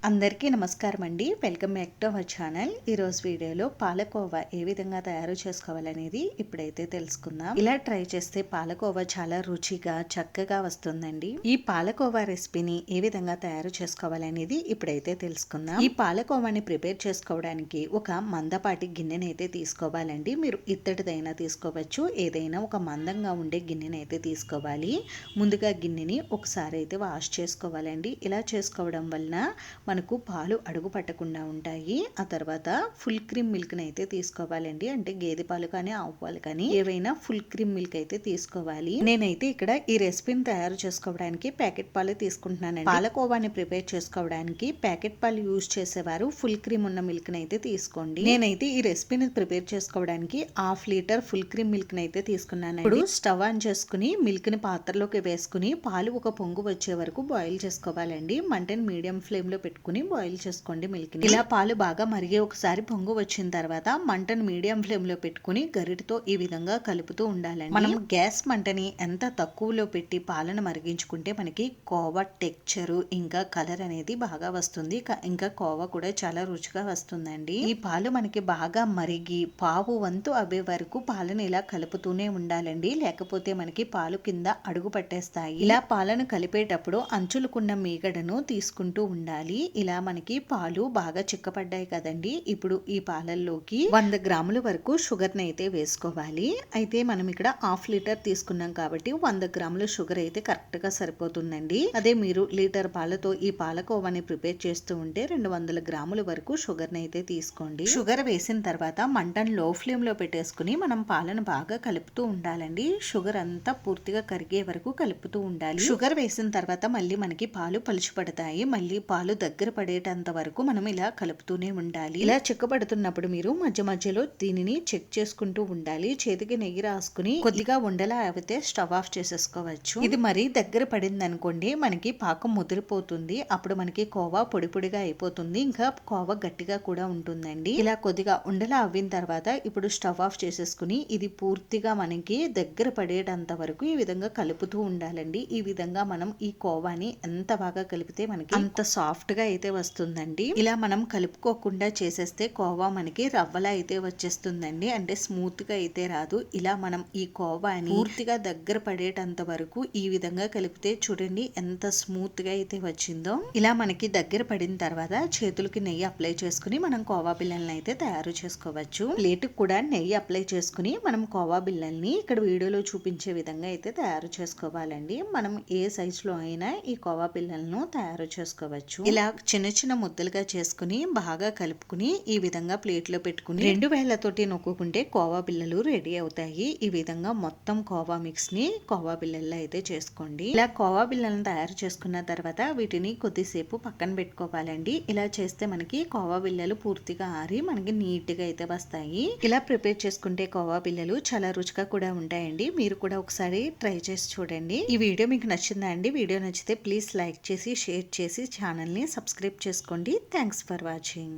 అందరికీ నమస్కారం అండి. Welcome back to our channel. ఈరోజు వీడియోలో పాలకోవా ఏ విధంగా తయారు చేసుకోవాలనేది ఇప్పుడైతే తెలుసుకుందాం. ఇలా ట్రై చేస్తే పాలకోవా చాలా రుచిగా చక్కగా వస్తుందండి. ఈ పాలకోవా రెసిపీని ఏ విధంగా తయారు చేసుకోవాలనేది ఇప్పుడైతే తెలుసుకుందాం. ఈ పాలకోవాని ప్రిపేర్ చేసుకోవడానికి ఒక మందపాటి గిన్నెని అయితే తీసుకోవాలండి. మీరు ఇత్తడిదైనా తీసుకోవచ్చు, ఏదైనా ఒక మందంగా ఉండే గిన్నెని అయితే తీసుకోవాలి. ముందుగా గిన్నెని ఒకసారి అయితే వాష్ చేసుకోవాలండి. ఇలా చేసుకోవడం వలన మనకు పాలు అడుగు పట్టకుండా ఉంటాయి. ఆ తర్వాత ఫుల్ క్రీమ్ మిల్క్ అయితే తీసుకోవాలండి. అంటే గేదె పాలు కానీ ఆవు పాలు కానీ ఏవైనా ఫుల్ క్రీమ్ మిల్క్ అయితే తీసుకోవాలి. నేనైతే ఇక్కడ ఈ రెసిపీని తయారు చేసుకోవడానికి ప్యాకెట్ పాలు తీసుకుంటున్నానండి. పాలకోవాని ప్రిపేర్ చేసుకోవడానికి ప్యాకెట్ పాలు యూజ్ చేసేవారు ఫుల్ క్రీమ్ ఉన్న మిల్క్ అయితే తీసుకోండి. నేనైతే ఈ రెసిపీని ప్రిపేర్ చేసుకోవడానికి 1/2 లీటర్ ఫుల్ క్రీమ్ మిల్క్ అయితే తీసుకున్నాను. ఇప్పుడు స్టవ్ ఆన్ చేసుకుని మిల్క్ ని పాత్రలోకి వేసుకుని పాలు ఒక పొంగు వచ్చే వరకు బాయిల్ చేసుకోవాలండి. మంటని మీడియం ఫ్లేమ్ లో పెట్టుకుని బాయిల్ చేసుకోండి మిల్క్ ని. ఇలా పాలు బాగా మరిగి ఒకసారి పొంగు వచ్చిన తర్వాత మంటను మీడియం ఫ్లేమ్ లో పెట్టుకుని గరిటతో ఈ విధంగా కలుపుతూ ఉండాలండి. మనం గ్యాస్ మంటని ఎంత తక్కువలో పెట్టి పాలను మరిగించుకుంటే మనకి కోవా టెక్చర్ ఇంకా కలర్ అనేది బాగా వస్తుంది. ఇంకా కోవా కూడా చాలా రుచిగా వస్తుందండి. ఈ పాలు మనకి బాగా మరిగి పావు వంతు అవే వరకు పాలను ఇలా కలుపుతూనే ఉండాలండి. లేకపోతే మనకి పాలు కింద అడుగు పట్టేస్తాయి. ఇలా పాలను కలిపేటప్పుడు అంచులకున్న మీగడను తీసుకుంటూ ఉండాలి. ఇలా మనకి పాలు బాగా చిక్కపడ్డాయి కదండి. ఇప్పుడు ఈ పాలల్లోకి 100 గ్రాముల వరకు షుగర్ ని అయితే వేసుకోవాలి. అయితే మనం ఇక్కడ 1/2 లీటర్ తీసుకున్నాం కాబట్టి 100 గ్రాముల షుగర్ అయితే కరెక్ట్ గా సరిపోతుందండి. అదే మీరు లీటర్ పాలతో ఈ పాలకోవాని ప్రిపేర్ చేస్తూ ఉంటే 200 గ్రాముల వరకు షుగర్ ని అయితే తీసుకోండి. షుగర్ వేసిన తర్వాత మంటను లో ఫ్లేమ్ లో పెట్టేసుకుని మనం పాలను బాగా కలుపుతూ ఉండాలండి. షుగర్ అంతా పూర్తిగా కరిగే వరకు కలుపుతూ ఉండాలి. షుగర్ వేసిన తర్వాత మళ్ళీ మనకి పాలు పలుచు పడతాయి. మళ్ళీ పాలు దగ్గర పడేటంత వరకు మనం ఇలా కలుపుతూనే ఉండాలి. ఇలా చిక్కబడుతున్నప్పుడు మీరు మధ్య మధ్యలో దీనిని చెక్ చేసుకుంటూ ఉండాలి. చేతికి నెయ్యి రాసుకుని కొద్దిగా ఉండలా అయితే స్టవ్ ఆఫ్ చేసేసుకోవచ్చు. ఇది మరీ దగ్గర పడింది అనుకోండి, మనకి పాకం ముదిరిపోతుంది. అప్పుడు మనకి కోవా పొడి పొడిగా అయిపోతుంది. ఇంకా కోవా గట్టిగా కూడా ఉంటుందండి. ఇలా కొద్దిగా ఉండలా అవ్విన తర్వాత ఇప్పుడు స్టవ్ ఆఫ్ చేసేసుకుని ఇది పూర్తిగా మనకి దగ్గర పడేటంత వరకు ఈ విధంగా కలుపుతూ ఉండాలండి. ఈ విధంగా మనం ఈ కోవాని ఎంత బాగా కలిపితే మనకి అంత సాఫ్ట్ గా అయితే వస్తుందండి. ఇలా మనం కలుపుకోకుండా చేసేస్తే కోవా మనకి రవ్వలా అయితే వచ్చేస్తుందండి. అంటే స్మూత్ గా అయితే రాదు. ఇలా మనం ఈ కోవాని పూర్తిగా దగ్గర పడేటంత వరకు ఈ విధంగా కలిపితే చూడండి ఎంత స్మూత్ గా అయితే వచ్చిందో. ఇలా మనకి దగ్గర పడిన తర్వాత చేతులకి నెయ్యి అప్లై చేసుకుని మనం కోవా బిళ్ళల్ని అయితే తయారు చేసుకోవచ్చు. ప్లేట్ కూడా నెయ్యి అప్లై చేసుకుని మనం కోవా బిళ్ళల్ని ఇక్కడ వీడియోలో చూపించే విధంగా అయితే తయారు చేసుకోవాలండి. మనం ఏ సైజ్ లో అయినా ఈ కోవా బిళ్ళలను తయారు చేసుకోవచ్చు. ఇలా చిన్న చిన్న ముద్దలుగా చేసుకుని బాగా కలుపుకుని ఈ విధంగా ప్లేట్ లో పెట్టుకుని 2 వేళ్లతోటి నొక్కుంటే కోవా బిళ్ళలు రెడీ అవుతాయి. ఈ విధంగా మొత్తం కోవా మిక్స్ ని కోవా బిళ్ళల్లో అయితే చేసుకోండి. ఇలా కోవా బిళ్ళలను తయారు చేసుకున్న తర్వాత వీటిని కొద్దిసేపు పక్కన పెట్టుకోవాలండి. ఇలా చేస్తే మనకి కోవా బిళ్ళలు పూర్తిగా ఆరి మనకి నీట్ గా అయితే వస్తాయి. ఇలా ప్రిపేర్ చేసుకుంటే కోవా బిళ్ళలు చాలా రుచిగా కూడా ఉంటాయండి. మీరు కూడా ఒకసారి ట్రై చేసి చూడండి. ఈ వీడియో మీకు నచ్చిందా అండి? వీడియో నచ్చితే ప్లీజ్ లైక్ చేసి షేర్ చేసి ఛానల్ ని సబ్స్క్రైబ్ చేసుకోండి. Thanks for watching.